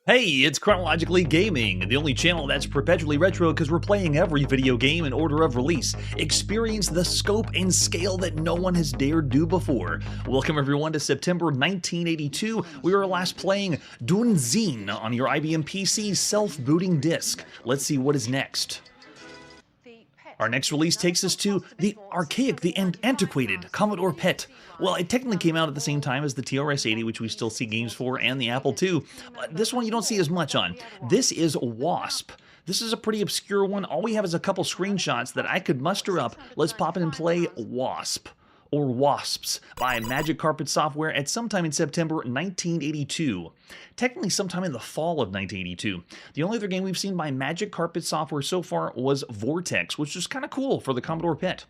Hey, it's Chronologically Gaming, the only channel that's perpetually retro because we're playing every video game in order of release. Experience the scope and scale that no one has dared do before. Welcome everyone to September 1982. We were last playing Dunzin on your IBM PC self-booting disk. Let's see what is next. Our next release takes us to the archaic, the antiquated Commodore PET. Well, it technically came out at the same time as the TRS-80, which we still see games for, and the Apple II, but this one you don't see as much on. This is Wasp. This is a pretty obscure one. All we have is a couple screenshots that I could muster up. Let's pop in and play Wasp, or Wasps, by Magic Carpet Software at sometime in September 1982. Technically sometime in the fall of 1982. The only other game we've seen by Magic Carpet Software so far was Vortex, which was kind of cool for the Commodore PET.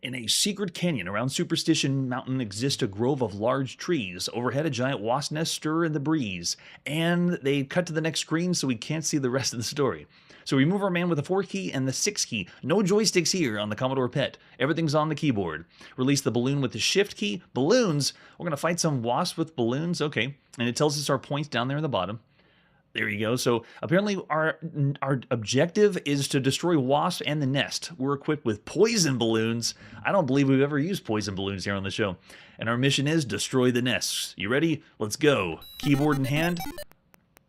In a secret canyon around Superstition Mountain exists a grove of large trees. Overhead, a giant wasp nest stir in the breeze. And they cut to the next screen so we can't see the rest of the story. So we move our man with the 4 key and the 6 key. No joysticks here on the Commodore PET. Everything's on the keyboard. Release the balloon with the shift key. Balloons. We're going to fight some wasps with balloons. Okay. And it tells us our points down there in the bottom. There you go. So apparently our objective is to destroy wasps and the nest. We're equipped with poison balloons. I don't believe we've ever used poison balloons here on the show. And our mission is destroy the nests. You ready? Let's go. Keyboard in hand.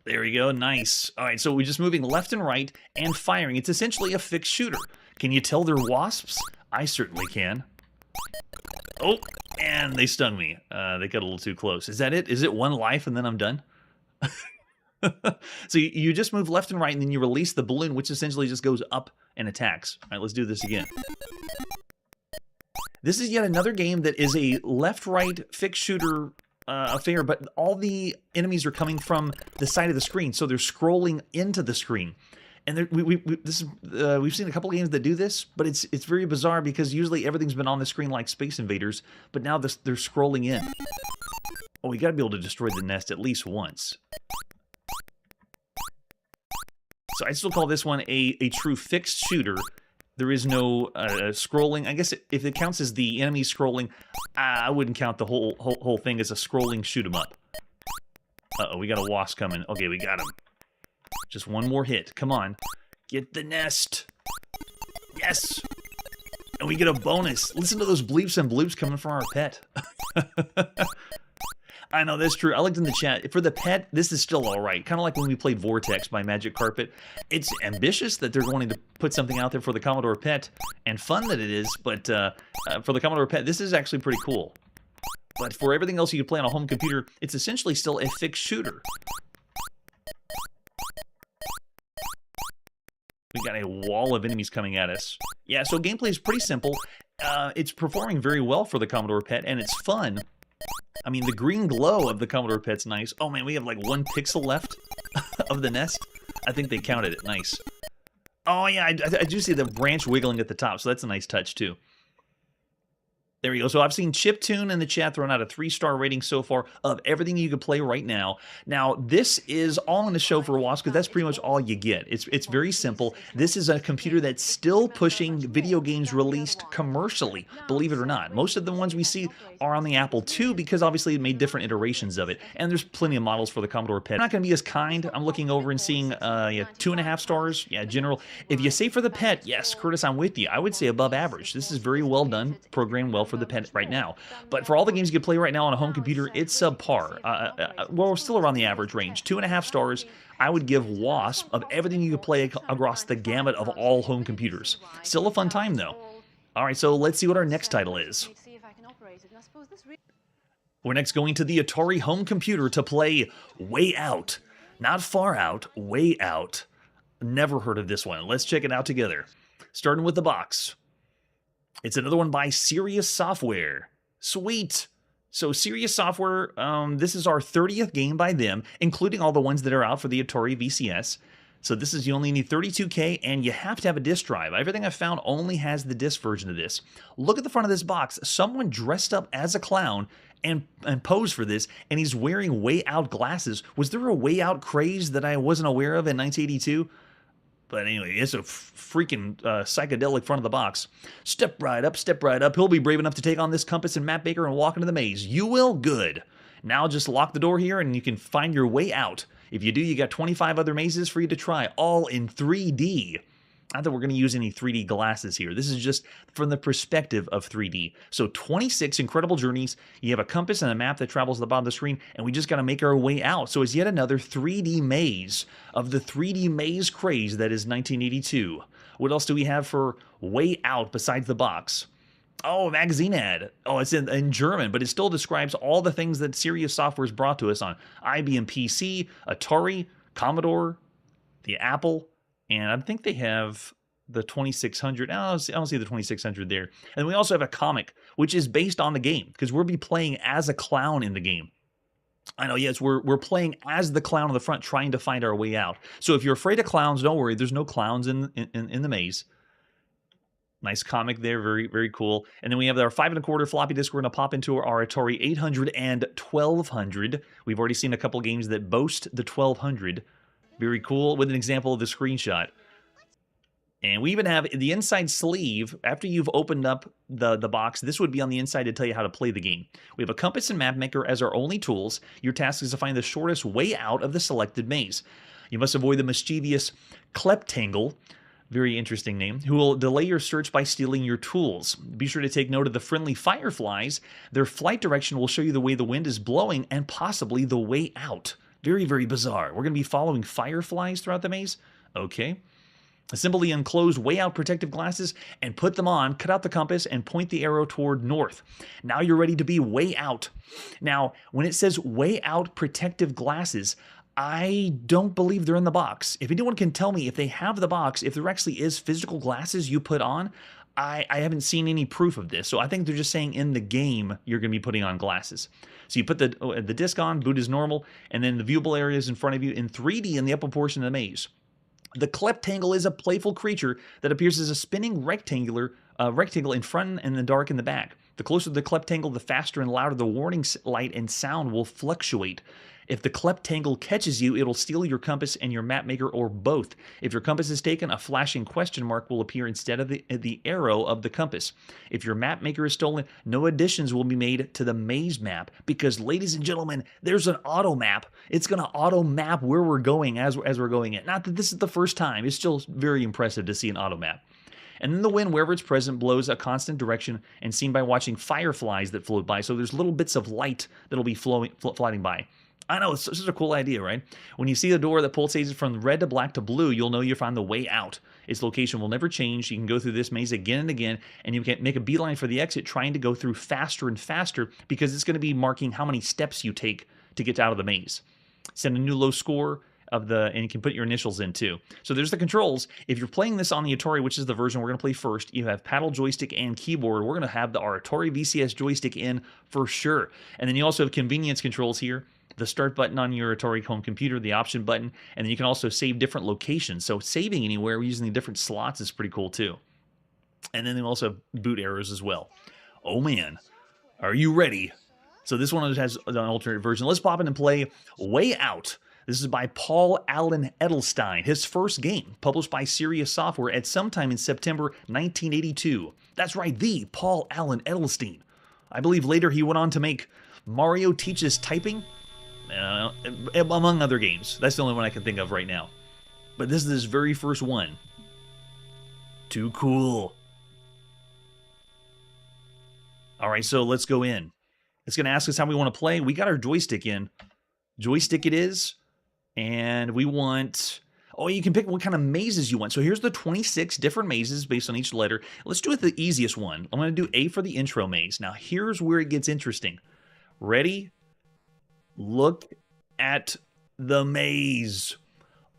There we go. Nice. All right, so we're just moving left and right and firing. It's essentially a fixed shooter. Can you tell they're wasps? I certainly can. Oh, and they stung me. They got a little too close. Is that it? Is it one life and then I'm done? So you just move left and right, and then you release the balloon, which essentially just goes up and attacks. All right, let's do this again. This is yet another game that is a left-right fixed shooter affair, but all the enemies are coming from the side of the screen, so they're scrolling into the screen. And we've seen a couple of games that do this, but it's very bizarre because usually everything's been on the screen like Space Invaders, but now they're scrolling in. Oh, we got to be able to destroy the nest at least once. So I still call this one a true fixed shooter. There is no scrolling. I guess if it counts as the enemy scrolling, I wouldn't count the whole thing as a scrolling shoot 'em up. Uh-oh, we got a wasp coming. Okay, we got him. Just one more hit. Come on. Get the nest. Yes! And we get a bonus. Listen to those bleeps and bloops coming from our pet. I know, that's true. I looked in the chat. For the PET, this is still all right. Kind of like when we played Vortex by Magic Carpet. It's ambitious that they're wanting to put something out there for the Commodore PET, and fun that it is, but for the Commodore PET, this is actually pretty cool. But for everything else you can play on a home computer, it's essentially still a fixed shooter. We got a wall of enemies coming at us. Yeah, so gameplay is pretty simple. It's performing very well for the Commodore PET, and it's fun. I mean, the green glow of the Commodore PET's nice. Oh man, we have like 1 pixel left of the nest. I think they counted it. Nice. Oh yeah, I do see the branch wiggling at the top, so that's a nice touch too. There we go. So I've seen Chiptune in the chat throwing out a 3-star rating so far of everything you can play right now. Now, this is all in the show for Wasp because that's pretty much all you get. It's very simple. This is a computer that's still pushing video games released commercially, believe it or not. Most of the ones we see are on the Apple II because obviously it made different iterations of it. And there's plenty of models for the Commodore PET. I'm not going to be as kind. I'm looking over and seeing 2.5 stars. Yeah, general. If you say for the PET, yes, Curtis, I'm with you. I would say above average. This is very well done, programmed well for the PET right now. But for all the games you can play right now on a home computer, it's subpar. Well, we're still around the average range. 2.5 stars. I would give Wasp of everything you can play across the gamut of all home computers. Still a fun time, though. All right, so let's see what our next title is. We're next going to the Atari home computer to play Wayout. Not Far Out, Wayout. Never heard of this one. Let's check it out together. Starting with the box. It's another one by Serious Software. Sweet. So Serious Software, this is our 30th game by them, including all the ones that are out for the Atari VCS. So this is, you only need 32K, and you have to have a disc drive. Everything I've found only has the disc version of this. Look at the front of this box. Someone dressed up as a clown and posed for this, and he's wearing Wayout glasses. Was there a Wayout craze that I wasn't aware of in 1982? But anyway, it's a freaking psychedelic front of the box. Step right up, step right up. He'll be brave enough to take on this compass and map maker and walk into the maze. You will? Good. Now just lock the door here and you can find your way out. If you do, you got 25 other mazes for you to try, all in 3D. Not that we're going to use any 3D glasses here. This is just from the perspective of 3D. So 26 incredible journeys. You have a compass and a map that travels to the bottom of the screen, and we just got to make our way out. So it's yet another 3D maze of the 3D maze craze that is 1982. What else do we have for Way Out besides the box? Oh, magazine ad. Oh, it's in German, but it still describes all the things that Serious Software has brought to us on IBM PC, Atari, Commodore, the Apple, and I think they have the 2600. I don't see the 2600 there. And we also have a comic, which is based on the game, because we'll be playing as a clown in the game. I know, yes, we're playing as the clown on the front, trying to find our way out. So if you're afraid of clowns, don't worry. There's no clowns in the maze. Nice comic there, very, very cool. And then we have our 5 1/4 floppy disk. We're going to pop into our Atari 800 and 1200. We've already seen a couple games that boast the 1200. Very cool, with an example of the screenshot. And we even have the inside sleeve. After you've opened up the box, this would be on the inside to tell you how to play the game. We have a compass and map maker as our only tools. Your task is to find the shortest way out of the selected maze. You must avoid the mischievous Kleptangle, very interesting name, who will delay your search by stealing your tools. Be sure to take note of the friendly fireflies. Their flight direction will show you the way the wind is blowing and possibly the way out. Very, very bizarre. We're going to be following fireflies throughout the maze? Okay. Assemble the enclosed Way Out protective glasses and put them on, cut out the compass, and point the arrow toward north. Now you're ready to be Way Out. Now, when it says Way Out protective glasses, I don't believe they're in the box. If anyone can tell me if they have the box, if there actually is physical glasses you put on, I haven't seen any proof of this. So I think they're just saying in the game you're going to be putting on glasses. So you put the disc on, boot is normal, and then the viewable area is in front of you in 3D in the upper portion of the maze. The Kleptangle is a playful creature that appears as a spinning rectangle in front and the dark in the back. The closer the Kleptangle, the faster and louder the warning light and sound will fluctuate. If the Kleptangle catches you, it'll steal your compass and your map maker, or both. If your compass is taken, a flashing question mark will appear instead of the arrow of the compass. If your map maker is stolen, no additions will be made to the maze map, because, ladies and gentlemen, there's an auto map. It's going to auto map where we're going as we're going in. Not that this is the first time. It's still very impressive to see an auto map. And then the wind, wherever it's present, blows a constant direction and seen by watching fireflies that float by. So there's little bits of light that'll be floating by. I know, it's such a cool idea, right? When you see the door that pulsates from red to black to blue, you'll know you found the way out. Its location will never change. You can go through this maze again and again, and you can make a beeline for the exit, trying to go through faster and faster, because it's going to be marking how many steps you take to get out of the maze. Send a new low score and you can put your initials in too. So there's the controls. If you're playing this on the Atari, which is the version we're going to play first, you have paddle, joystick, and keyboard. We're going to have our Atari VCS joystick in for sure. And then you also have convenience controls here. The start button on your Atari home computer, the option button, and then you can also save different locations. So saving anywhere using the different slots is pretty cool too. And then they also have boot arrows as well. Oh man, are you ready? So this one has an alternate version. Let's pop in and play Way Out. This is by Paul Allen Edelstein, his first game, published by Serious Software at sometime in September 1982. That's right, the Paul Allen Edelstein. I believe later he went on to make Mario Teaches Typing, among other games. That's the only one I can think of right now. But this is his very first one. Too cool. All right, so let's go in. It's going to ask us how we want to play. We got our joystick in. Joystick it is. And we want... Oh, you can pick what kind of mazes you want. So here's the 26 different mazes based on each letter. Let's do it the easiest one. I'm going to do A for the intro maze. Now, here's where it gets interesting. Ready? Look at the maze.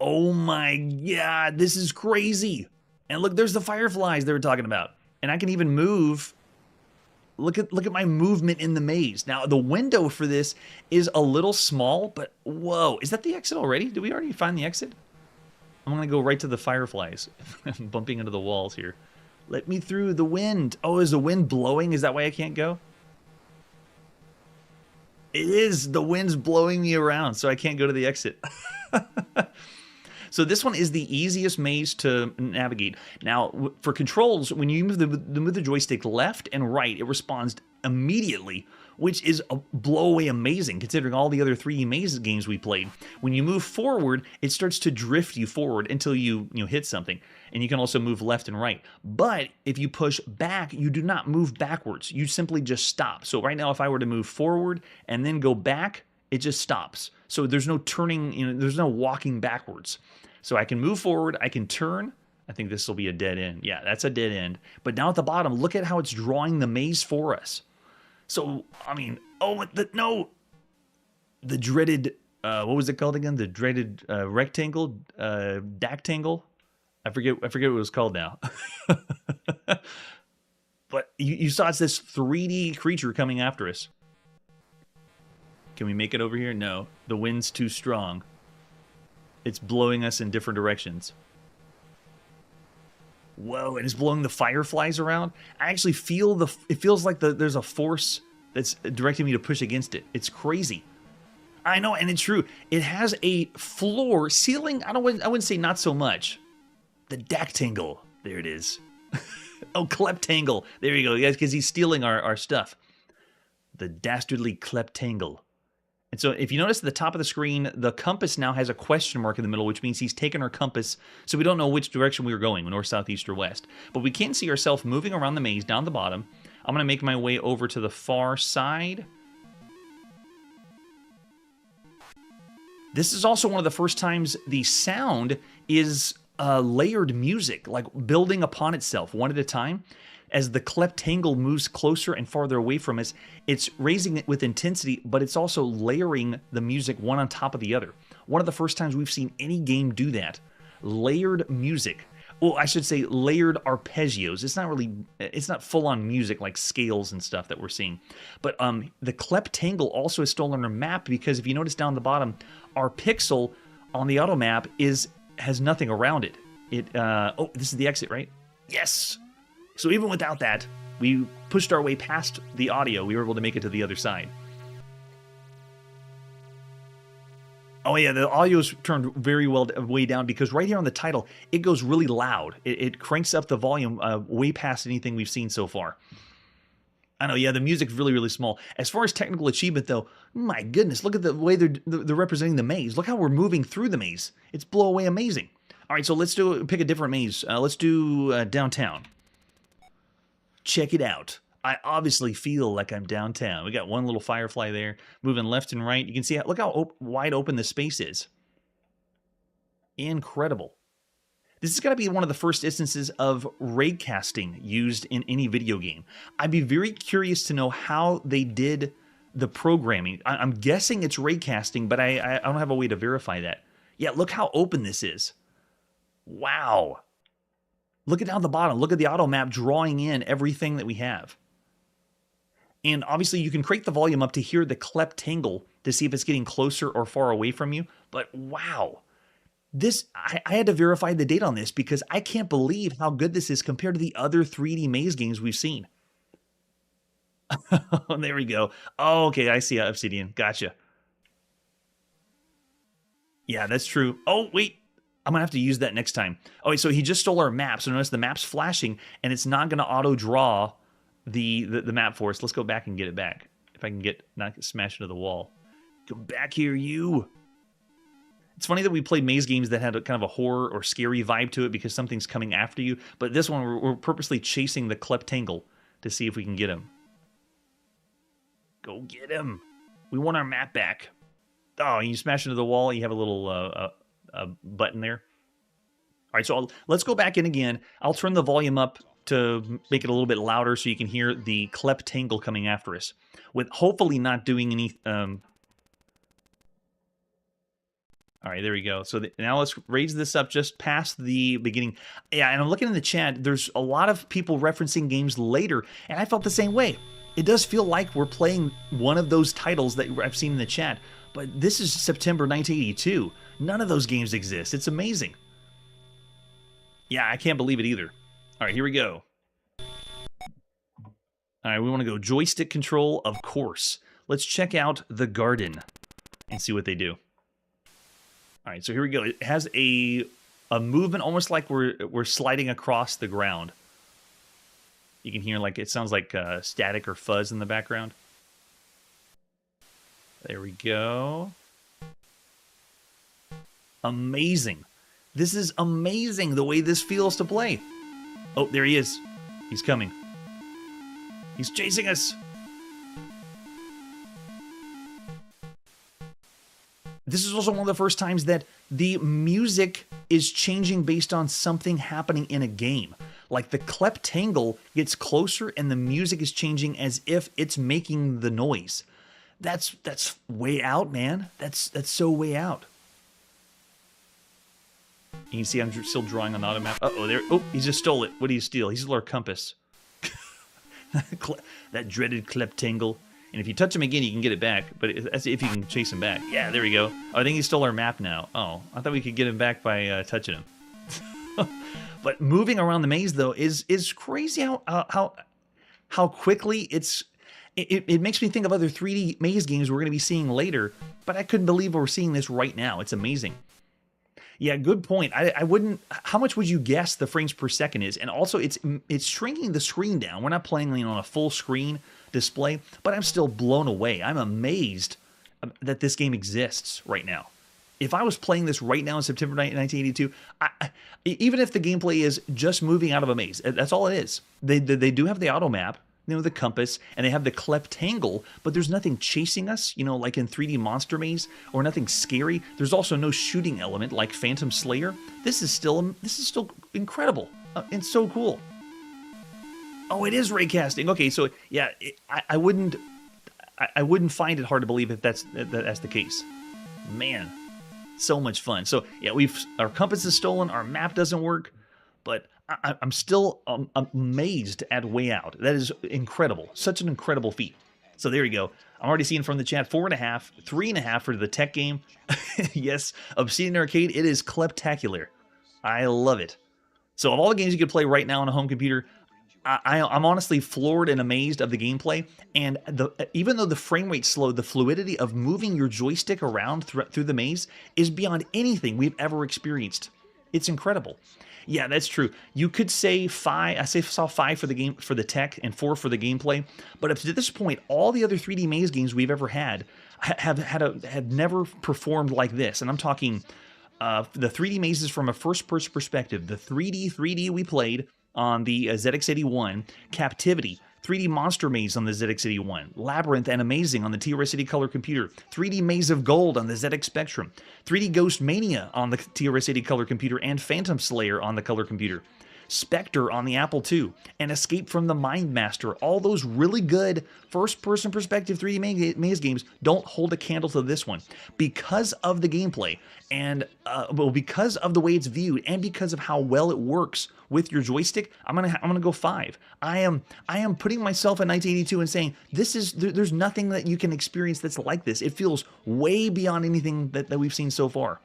Oh my God, this is crazy. And look, there's the fireflies they were talking about. And I can even move. Look at my movement in the maze. Now, the window for this is a little small, but whoa. Is that the exit already? Did we already find the exit? I'm going to go right to the fireflies. I'm bumping into the walls here. Let me through the wind. Oh, is the wind blowing? Is that why I can't go? It is. The wind's blowing me around, so I can't go to the exit. So this one is the easiest maze to navigate. Now, for controls, when you move the joystick left and right, it responds immediately, which is a blow away amazing considering all the other 3D maze games we played. When you move forward, it starts to drift you forward until you hit something. And you can also move left and right. But if you push back, you do not move backwards. You simply just stop. So right now, if I were to move forward and then go back, it just stops. So there's no turning, there's no walking backwards. So I can move forward, I can turn. I think this will be a dead end. Yeah, that's a dead end. But down at the bottom, look at how it's drawing the maze for us. So, I mean, the dreaded, what was it called again? The dreaded rectangle, dactangle? I forget what it was called now. But you saw it's this 3D creature coming after us. Can we make it over here? No. The wind's too strong. It's blowing us in different directions. Whoa, and it's blowing the fireflies around. I actually feel it feels like there's a force that's directing me to push against it. It's crazy. I know, and it's true. It has a floor, ceiling, I wouldn't say not so much. The dactangle. There it is. Oh, kleptangle. There you go, guys, because he's stealing our stuff. The dastardly kleptangle. And so if you notice at the top of the screen, the compass now has a question mark in the middle, which means he's taken our compass, so we don't know which direction we were going, north, south, east, or west. But we can see ourselves moving around the maze down the bottom. I'm going to make my way over to the far side. This is also one of the first times the sound is layered music, like building upon itself one at a time. As the kleptangle moves closer and farther away from us, it's raising it with intensity, but it's also layering the music one on top of the other. One of the first times we've seen any game do that. Layered music. Well, I should say layered arpeggios. It's not full-on music like scales and stuff that we're seeing. But the kleptangle also is stolen our map because if you notice down the bottom, our pixel on the auto map has nothing around it. Oh, this is the exit, right? Yes! So even without that, we pushed our way past the audio. We were able to make it to the other side. Oh yeah, the audio's turned very well way down because right here on the title, it goes really loud. It cranks up the volume way past anything we've seen so far. I know, yeah, the music's really, really small. As far as technical achievement, though, my goodness, look at the way they're representing the maze. Look how we're moving through the maze. It's blow away amazing. All right, so let's pick a different maze. Let's do downtown. Check it out. I obviously feel like I'm downtown. We got one little firefly there, moving left and right. You can see, look how wide open the space is. Incredible. This is going to be one of the first instances of ray casting used in any video game. I'd be very curious to know how they did the programming. I'm guessing it's ray casting, but I don't have a way to verify that. Yeah, look how open this is. Wow. Look at down the bottom. Look at the auto map drawing in everything that we have. And obviously you can crank the volume up to hear the kleptangle to see if it's getting closer or far away from you. But wow, I had to verify the date on this because I can't believe how good this is compared to the other 3D maze games we've seen. There we go. Oh, okay, I see Obsidian. Gotcha. Yeah, that's true. Oh, wait. I'm going to have to use that next time. Oh, wait, so he just stole our map. So notice the map's flashing, and it's not going to auto-draw the map for us. Let's go back and get it back. If I can not get smashed into the wall. Come back here, you. It's funny that we played maze games that had kind of a horror or scary vibe to it because something's coming after you. But this one, we're purposely chasing the kleptangle to see if we can get him. Go get him. We want our map back. Oh, you smash into the wall. You have a little button there. All right, so let's go back in again. I'll turn the volume up to make it a little bit louder so you can hear the kleptangle coming after us, with hopefully not doing any... All right, there we go. So now let's raise this up just past the beginning. Yeah, and I'm looking in the chat. There's a lot of people referencing games later, and I felt the same way. It does feel like we're playing one of those titles that I've seen in the chat, but this is September 1982. None of those games exist. It's amazing. Yeah, I can't believe it either. All right, here we go. All right, we want to go joystick control, of course. Let's check out the garden and see what they do. All All right, so here we go. It has a movement almost like we're sliding across the ground. You can hear like it sounds like static or fuzz in the background. There we go. Amazing. This is amazing the way this feels to play. Oh, there he is. He's coming. He's chasing us. This is also one of the first times that the music is changing based on something happening in a game. Like the cleptangle gets closer and the music is changing as if it's making the noise. That's way out, man. That's so way out. You can see I'm still drawing on the auto map. Uh-oh, there. Oh, he just stole it. What did he steal? He stole our compass. That dreaded cleptangle. And if you touch him again, you can get it back. But that's if you can chase him back. Yeah, there we go. Oh, I think he stole our map now. Oh, I thought we could get him back by touching him. But moving around the maze, though, is crazy how quickly it makes me think of other 3D maze games we're going to be seeing later. But I couldn't believe we're seeing this right now. It's amazing. Yeah, good point. I wouldn't. How much would you guess the frames per second is? And also, it's shrinking the screen down. We're not playing on a full screen display, but I'm still blown away. I'm amazed that this game exists right now. If I was playing this right now in September 1982, even if the gameplay is just moving out of a maze, that's all it is. They do have the auto map, you know, the compass, and they have the cleptangle, but there's nothing chasing us, you know, like in 3D Monster Maze, or nothing scary. There's also no shooting element like Phantom Slayer. This is still incredible and so cool. Oh, it is raycasting. Okay, so yeah, I wouldn't find it hard to believe if that's the case. Man, so much fun. So yeah, our compass is stolen, our map doesn't work, but I'm still amazed at Wayout. That is incredible. Such an incredible feat. So there you go. I'm already seeing from the chat 4.5, 3.5 for the tech game. Yes, Obsidian Arcade, it is kleptacular. I love it. So of all the games you could play right now on a home computer, I'm honestly floored and amazed of the gameplay, and even though the frame rate's slow, the fluidity of moving your joystick around through the maze is beyond anything we've ever experienced. It's incredible. Yeah, that's true. You could say 5. I saw 5 for the game for the tech and 4 for the gameplay. But up to this point, all the other 3D maze games we've ever had have never performed like this. And I'm talking the 3D mazes from a first-person perspective. The 3D we played on the ZX81, Captivity, 3D Monster Maze on the ZX81, Labyrinth and Amazing on the TRS-80 Color Computer, 3D Maze of Gold on the ZX Spectrum, 3D Ghost Mania on the TRS-80 Color Computer, and Phantom Slayer on the Color Computer, Spectre on the Apple II, and Escape from the Mind Master. All those really good first-person perspective 3D maze games don't hold a candle to this one because of the gameplay and because of the way it's viewed and because of how well it works with your joystick. I'm gonna go 5. I am putting myself in 1982 and saying there's nothing that you can experience that's like this. It feels way beyond anything that we've seen so far.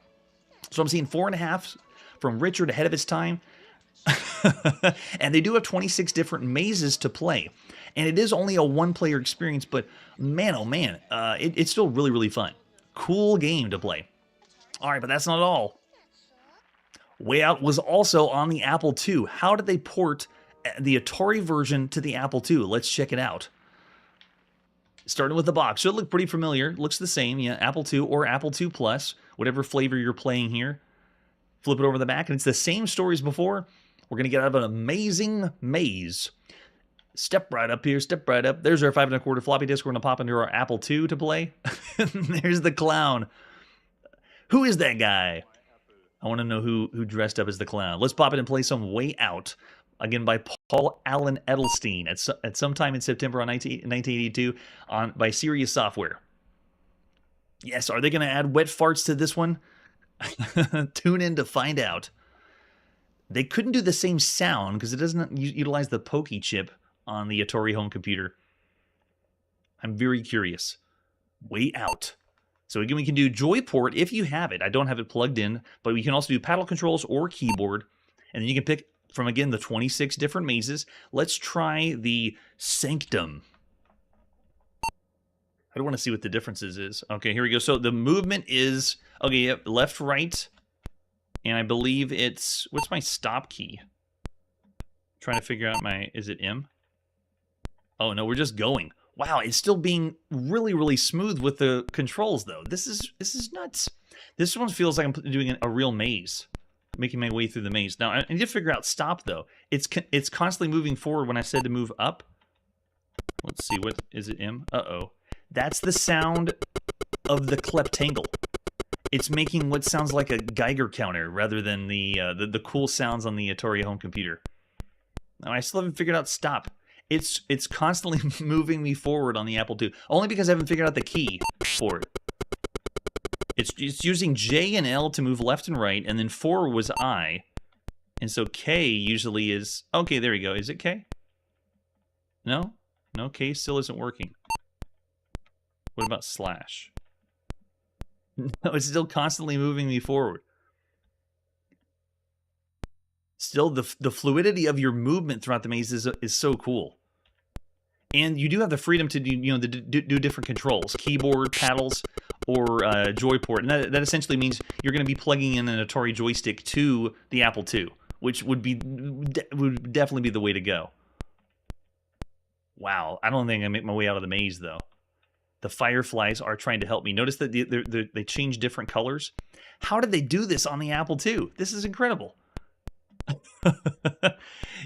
So I'm seeing 4.5 from Richard, ahead of his time. And they do have 26 different mazes to play, and it is only a one-player experience, but man, oh man, it's still really, really fun. Cool game to play. All right, but that's not all. Wayout was also on the Apple II. How did they port the Atari version to the Apple II? Let's check it out. Starting with the box, should look pretty familiar. Looks the same, yeah, Apple II or Apple II Plus, whatever flavor you're playing here. Flip it over the back, and it's the same story as before. We're going to get out of an amazing maze. Step right up here, step right up. There's our 5 1/4 floppy disk. We're going to pop into our Apple II to play. There's the clown. Who is that guy? I want to know who dressed up as the clown. Let's pop it and play some Wayout. Again, by Paul Allen Edelstein at some time in September 1982 by Serious Software. Yes, are they going to add wet farts to this one? Tune in to find out. They couldn't do the same sound because it doesn't utilize the Pokey chip on the Atari home computer. I'm very curious. Wayout. So again, we can do Joyport if you have it. I don't have it plugged in, but we can also do paddle controls or keyboard. And then you can pick from, again, the 26 different mazes. Let's try the Sanctum. I don't want to see what the differences is. Okay, here we go. So the movement is, okay, yep, left, right. And I believe it's, what's my stop key? Trying to figure out my, is it M? Oh no, we're just going. Wow, it's still being really, really smooth with the controls though. This is nuts. This one feels like I'm doing a real maze, making my way through the maze. Now I need to figure out stop though. It's constantly moving forward when I said to move up. Let's see, what is it? M? Uh-oh. That's the sound of the kleptangle. It's making what sounds like a Geiger counter rather than the cool sounds on the Atari home computer. Now I still haven't figured out stop. It's constantly moving me forward on the Apple II, only because I haven't figured out the key for it. It's using J and L to move left and right, and then 4 was I. And so K usually is... Okay, there you go. Is it K? No? No, K still isn't working. What about slash? No, it's still constantly moving me forward. Still, the fluidity of your movement throughout the maze is so cool. And you do have the freedom to do different controls, keyboard, paddles, or joyport. And that essentially means you're going to be plugging in an Atari joystick to the Apple II, which would definitely be the way to go. Wow, I don't think I make my way out of the maze though. The fireflies are trying to help me. Notice that they change different colors. How did they do this on the Apple II? This is incredible.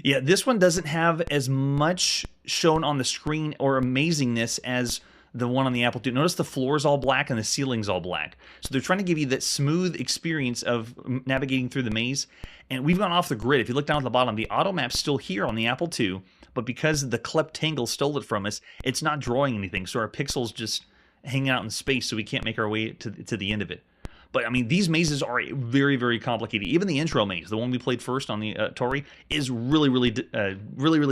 Yeah, this one doesn't have as much shown on the screen or amazingness as the one on the Apple II. Notice the floor is all black and the ceiling's all black. So they're trying to give you that smooth experience of navigating through the maze. And we've gone off the grid. If you look down at the bottom, the auto map's still here on the Apple II, but because the kleptangle stole it from us, it's not drawing anything. So our pixels just hang out in space, so we can't make our way to the end of it. But, I mean, these mazes are very, very complicated. Even the intro maze, the one we played first on the Atari, is really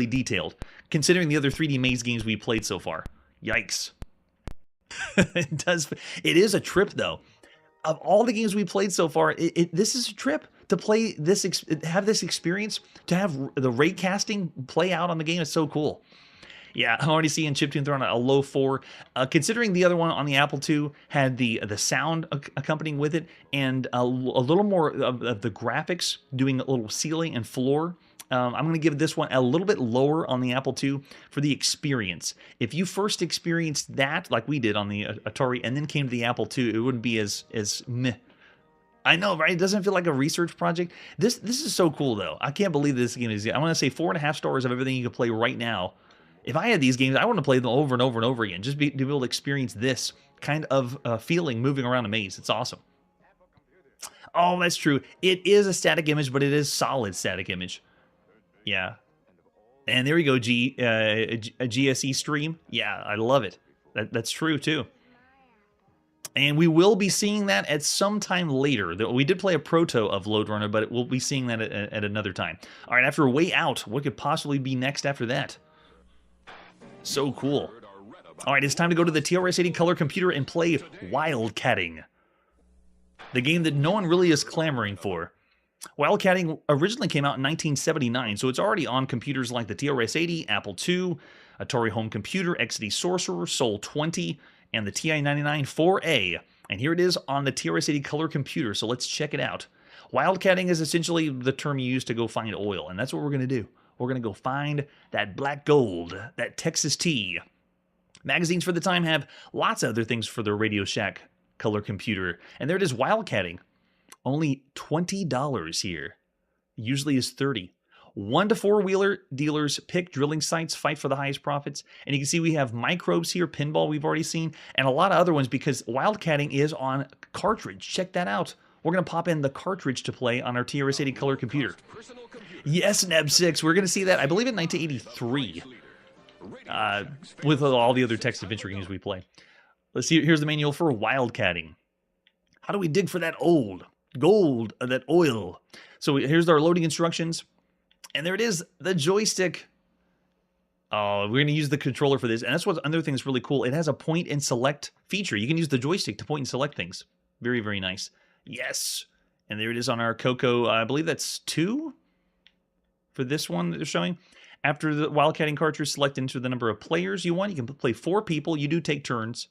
detailed, considering the other 3D maze games we played so far. Yikes. It is a trip, though. Of all the games we played so far, this is a trip to play this, have this experience, to have the ray casting play out on the game. Is so cool. Yeah, I'm already seeing Chiptune throwing a low 4. Considering the other one on the Apple II had the sound accompanying with it, and a little more of the graphics, doing a little ceiling and floor, I'm going to give this one a little bit lower on the Apple II for the experience. If you first experienced that, like we did on the Atari, and then came to the Apple II, it wouldn't be as meh. I know, right? It doesn't feel like a research project. This is so cool, though. I can't believe this game is... I want to say 4.5 stars of everything you can play right now. If I had these games, I want to play them over and over and over again. Just to be able to experience this kind of feeling moving around a maze. It's awesome. Oh, that's true. It is a static image, but it is solid static image. Yeah. And there we go, a GSE stream. Yeah, I love it. That's true, too. And we will be seeing that at some time later. We did play a proto of Lode Runner, but we'll be seeing that at another time. All right, after Wayout, what could possibly be next after that? So cool. All right, it's time to go to the TRS-80 color computer and play Wildcatting, the game that no one really is clamoring for. Wildcatting originally came out in 1979, so it's already on computers like the TRS-80, Apple II, Atari Home Computer, XD Sorcerer, Sol 20, and the TI-99 4A. And here it is on the TRS-80 color computer, so let's check it out. Wildcatting is essentially the term you use to go find oil, and that's what we're going to do. We're going to go find that black gold, that Texas tea. Magazines for the time have lots of other things for their Radio Shack color computer. And there it is, Wildcatting. Only $20 here. Usually is $30. 1 to 4 wheeler dealers pick drilling sites, fight for the highest profits. And you can see we have microbes here, pinball we've already seen, and a lot of other ones because Wildcatting is on cartridge. Check that out. We're going to pop in the cartridge to play on our TRS-80 color computer. Yes, Neb6, we're going to see that, I believe, in 1983, with all the other text adventure games we play. Let's see, here's the manual for Wildcatting. How do we dig for that gold, that oil? So here's our loading instructions, and there it is, the joystick. Oh, we're going to use the controller for this, and that's what another thing that's really cool. It has a point and select feature. You can use the joystick to point and select things. Very, very nice. Yes. And there it is on our Coco, I believe that's 2 for this one that they're showing. After the Wildcatting cartridge, select enter the number of players you want. You can play 4 people. You do take turns.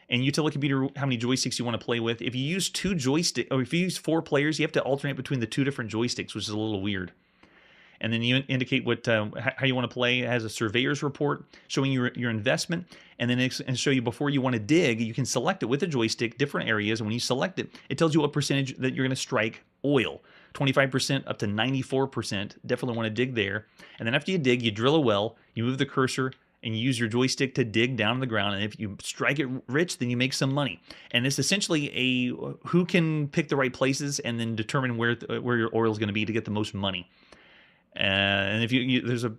and you tell the computer how many joysticks you want to play with. If you use 2 joysticks, or if you use 4 players, you have to alternate between the 2 different joysticks, which is a little weird. And then you indicate what how you want to play. It has a surveyor's report showing your investment, and then it's show you before you want to dig. You can select it with a joystick, different areas, and when you select it, it tells you what percentage that you're going to strike oil. 25% up to 94%. Definitely want to dig there. And then after you dig, you drill a well, you move the cursor, and you use your joystick to dig down to the ground. And if you strike it rich, then you make some money. And it's essentially a who can pick the right places and then determine where your oil is going to be to get the most money. And if there's a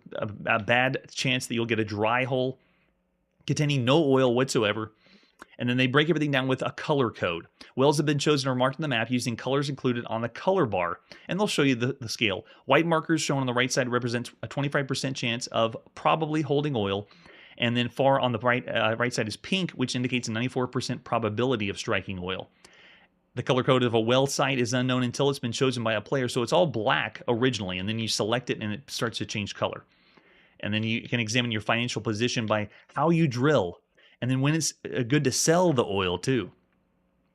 bad chance that you'll get a dry hole containing no oil whatsoever. And then they break everything down with a color code. Wells have been chosen or marked on the map using colors included on the color bar, and they'll show you the scale. White markers shown on the right side represents a 25% chance of probably holding oil, and then far on the right side is pink, which indicates a 94% probability of striking oil. The color code of a well site is unknown until it's been chosen by a player, so it's all black originally, and then you select it and it starts to change color. And then you can examine your financial position by how you drill, and then when it's good to sell the oil too.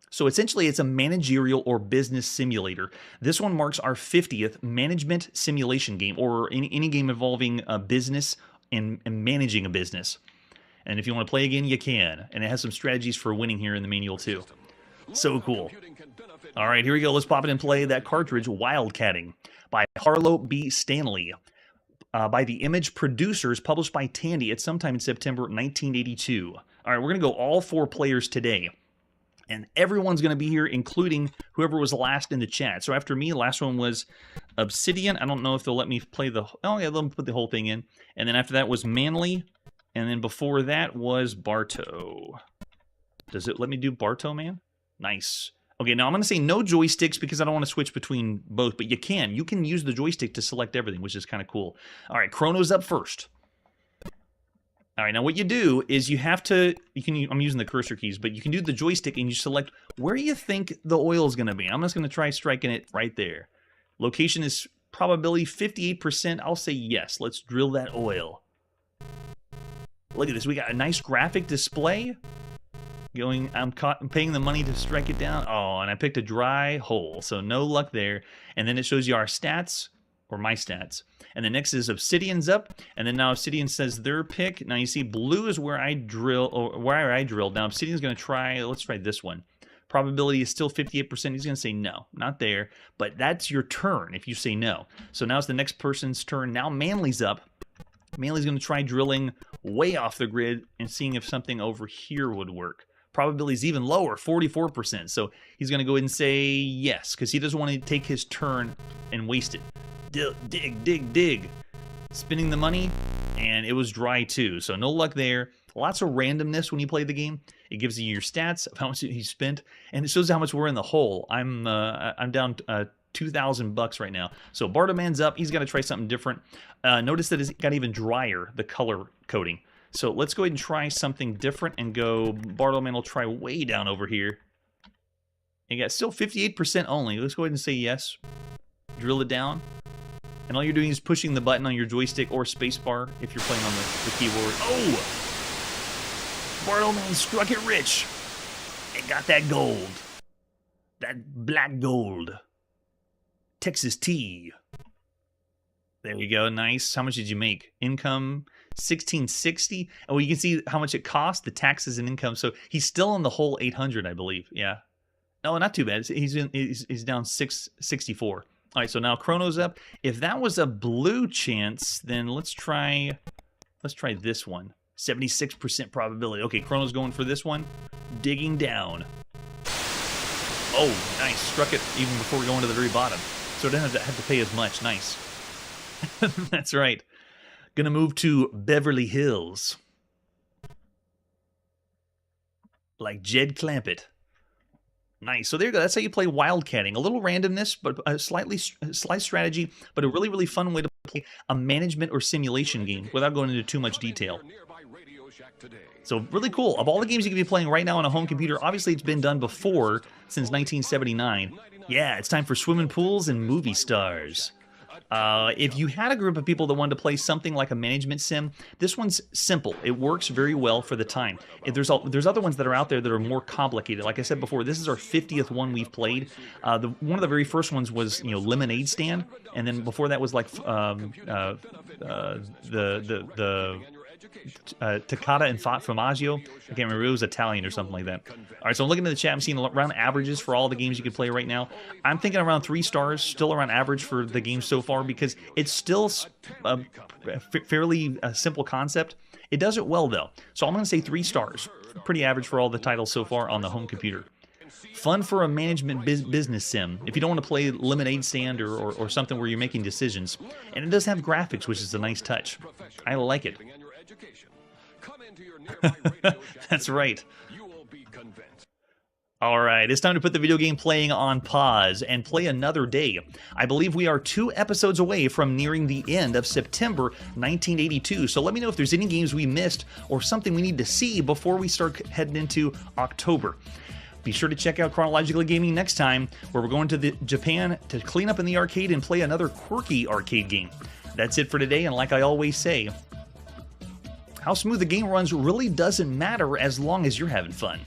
So essentially it's a managerial or business simulator. This one marks our 50th management simulation game, or any game involving a business and managing a business. And if you want to play again, you can. And it has some strategies for winning here in the manual too. So cool. All right, here we go. Let's pop it and play that cartridge, Wildcatting, by Harlow B. Stanley, by the Image Producers, published by Tandy at sometime in September 1982. All right, we're going to go all 4 players today, and everyone's going to be here, including whoever was last in the chat. So after me, last one was Obsidian. I don't know if they'll let me play the... Oh, yeah, let me put the whole thing in. And then after that was Manly, and then before that was Bartow. Does it let me do Bartow, man? Nice. Okay, now I'm going to say no joysticks because I don't want to switch between both, but you can. You can use the joystick to select everything, which is kind of cool. All right, Chrono's up first. All right, now what you do is you have to, I'm using the cursor keys, but you can do the joystick and you select where you think the oil is going to be. I'm just going to try striking it right there. Location is probability 58%. I'll say yes. Let's drill that oil. Look at this. We got a nice graphic display. I'm paying the money to strike it down. Oh, and I picked a dry hole, so no luck there. And then it shows you our stats, or my stats. And the next is Obsidian's up, and then now Obsidian says their pick. Now you see blue is where I drill, or where I drilled. Now Obsidian's going to try, let's try this one. Probability is still 58%. He's going to say no, not there. But that's your turn if you say no. So now it's the next person's turn. Now Manly's up. Manly's going to try drilling way off the grid and seeing if something over here would work. Probability is even lower, 44%. So he's going to go ahead and say yes, because he doesn't want to take his turn and waste it. Dig, dig, dig. Spinning the money, and it was dry too. So no luck there. Lots of randomness when you play the game. It gives you your stats of how much he spent, and it shows how much we're in the hole. I'm down $2,000 right now. So Bartowman's up. He's got to try something different. Notice that it's got even drier, the color coding. So let's go ahead and try something different and go. Bartowman will try way down over here. You got still 58% only. Let's go ahead and say yes. Drill it down. And all you're doing is pushing the button on your joystick or spacebar if you're playing on the keyboard. Oh! Bartowman struck it rich. And got that gold. That black gold. Texas tea. There you go. Nice. How much did you make? Income $1,660. Oh, you can see how much it cost, the taxes and income. So he's still in the whole 800, I believe. Yeah. No, not too bad. He's down 664. All right, so now Chrono's up. If that was a blue chance, then let's try this one. 76% probability. Okay, Chrono's going for this one. Digging down. Oh, nice. Struck it even before going to the very bottom. So it doesn't have to pay as much. Nice. That's right. Gonna move to Beverly Hills. Like Jed Clampett. Nice. So there you go. That's how you play Wildcatting. A little randomness, but a slight strategy, but a really, really fun way to play a management or simulation game without going into too much detail. So really cool. Of all the games you can be playing right now on a home computer, obviously it's been done before since 1979. Yeah, it's time for swimming pools and movie stars. If you had a group of people that wanted to play something like a management sim, this one's simple. It works very well for the time. If there's other ones that are out there that are more complicated. Like I said before, this is our 50th one we've played. One of the very first ones was Lemonade Stand, and then before that was like Toccata and Formaggio. I can't remember. It was Italian or something like that. All right, so I'm looking at the chat. I'm seeing around averages for all the games you can play right now. I'm thinking around 3 stars, still around average for the game so far, because it's still a fairly simple concept. It does it well, though. So I'm going to say 3 stars. Pretty average for all the titles so far on the home computer. Fun for a management business sim, if you don't want to play Lemonade Stand or something where you're making decisions. And it does have graphics, which is a nice touch. I like it. That's right. Alright, it's time to put the video game playing on pause and play another day. I believe we are 2 episodes away from nearing the end of September 1982, so let me know if there's any games we missed or something we need to see before we start heading into October. Be sure to check out Chronologically Gaming next time, where we're going to Japan to clean up in the arcade and play another quirky arcade game. That's it for today, and like I always say, how smooth the game runs really doesn't matter as long as you're having fun.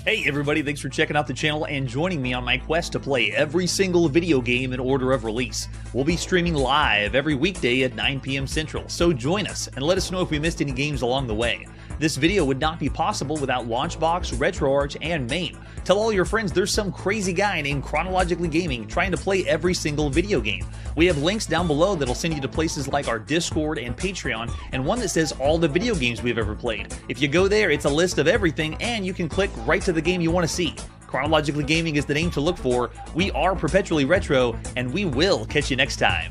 Hey everybody, thanks for checking out the channel and joining me on my quest to play every single video game in order of release. We'll be streaming live every weekday at 9 p.m. Central, so join us and let us know if we missed any games along the way. This video would not be possible without Launchbox, RetroArch, and MAME. Tell all your friends there's some crazy guy named Chronologically Gaming trying to play every single video game. We have links down below that'll send you to places like our Discord and Patreon, and one that says all the video games we've ever played. If you go there, it's a list of everything, and you can click right to the game you want to see. Chronologically Gaming is the name to look for. We are perpetually retro, and we will catch you next time.